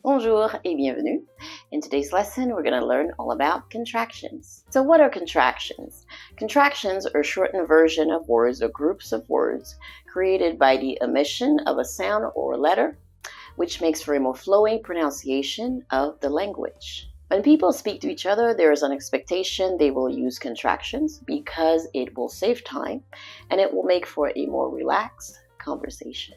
Bonjour et bienvenue. In today's lesson, we're going to learn all about contractions. So what are contractions? Contractions are a shortened version of words or groups of words created by the omission of a sound or a letter, which makes for a more flowing pronunciation of the language. When people speak to each other, there is an expectation they will use contractions because it will save time and it will make for a more relaxed conversation.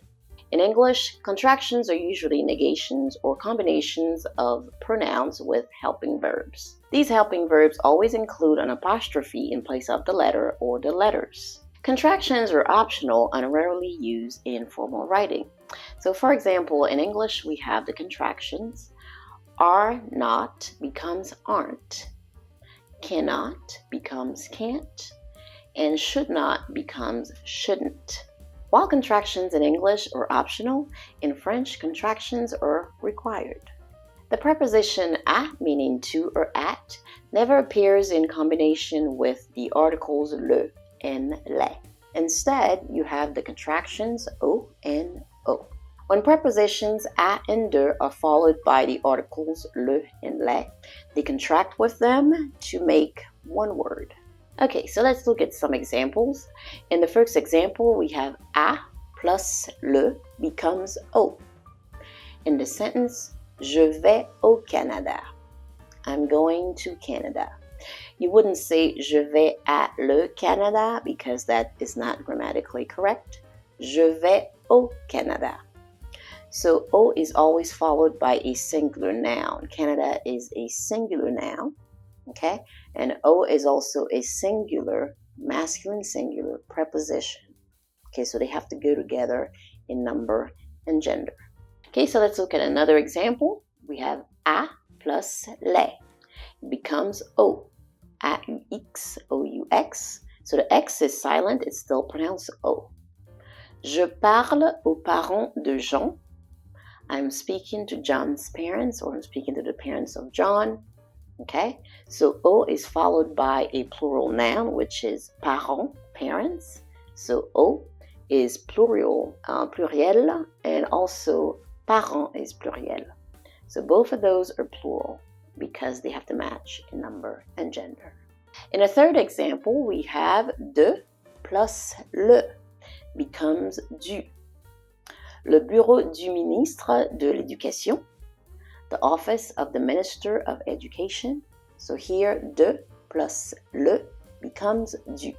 In English, contractions are usually negations or combinations of pronouns with helping verbs. These helping verbs always include an apostrophe in place of the letter or the letters. Contractions are optional and rarely used in formal writing. So for example, in English, we have the contractions are not becomes aren't, cannot becomes can't, and should not becomes shouldn't. While contractions in English are optional, in French, contractions are required. The preposition à, meaning to or at, never appears in combination with the articles le and les. Instead, you have the contractions o and o. When prepositions à and de are followed by the articles le and les, they contract with them to make one word. Okay, so let's look at some examples. In the first example, we have à plus le becomes au. In the sentence, je vais au Canada. I'm going to Canada. You wouldn't say je vais à le Canada because that is not grammatically correct. Je vais au Canada. So au is always followed by a singular noun. Canada is a singular noun. Okay, and O is also a singular, masculine singular preposition. Okay, so they have to go together in number and gender. Okay, so let's look at another example. We have à plus les. It becomes O. A-U-X, O-U-X. So the X is silent, it's still pronounced O. Je parle aux parents de Jean. I'm speaking to John's parents, or I'm speaking to the parents of John. Okay, so O is followed by a plural noun, which is parents, parents. So O is pluriel, and also parents is pluriel. So both of those are plural because they have to match in number and gender. In a third example, we have de plus le becomes du. Le bureau du ministre de l'Éducation, the office of the Minister of Education. So here, de plus le becomes du.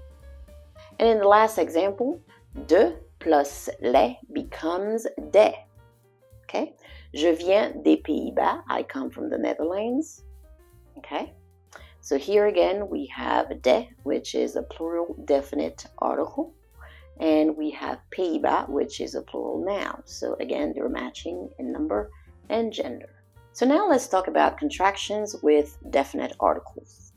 And in the last example, de plus les becomes des. Okay? Je viens des Pays-Bas. I come from the Netherlands. Okay? So here again, we have des, which is a plural definite article. And we have Pays-Bas, which is a plural noun. So again, they're matching in number and gender. So now let's talk about contractions with definite articles.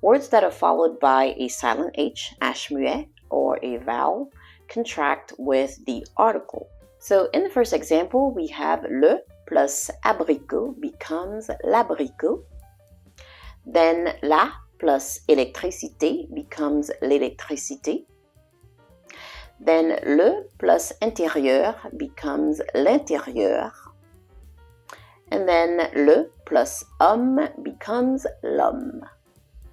Words that are followed by a silent H, muet, or a vowel, contract with the article. So in the first example, we have le plus abricot becomes l'abricot. Then la plus électricité becomes l'électricité. Then le plus intérieur becomes l'intérieur. And then le plus homme becomes l'homme.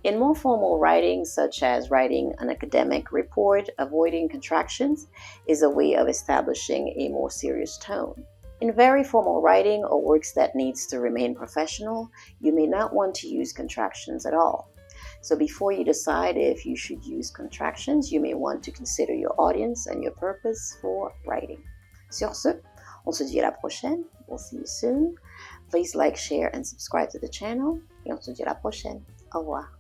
In more formal writing, such as writing an academic report, avoiding contractions is a way of establishing a more serious tone. In very formal writing or works that needs to remain professional, you may not want to use contractions at all. So before you decide if you should use contractions, you may want to consider your audience and your purpose for writing. Sur ce, on se dit à la prochaine. We'll see you soon. Please like, share, and subscribe to the channel. Et on se dit à la prochaine. Au revoir.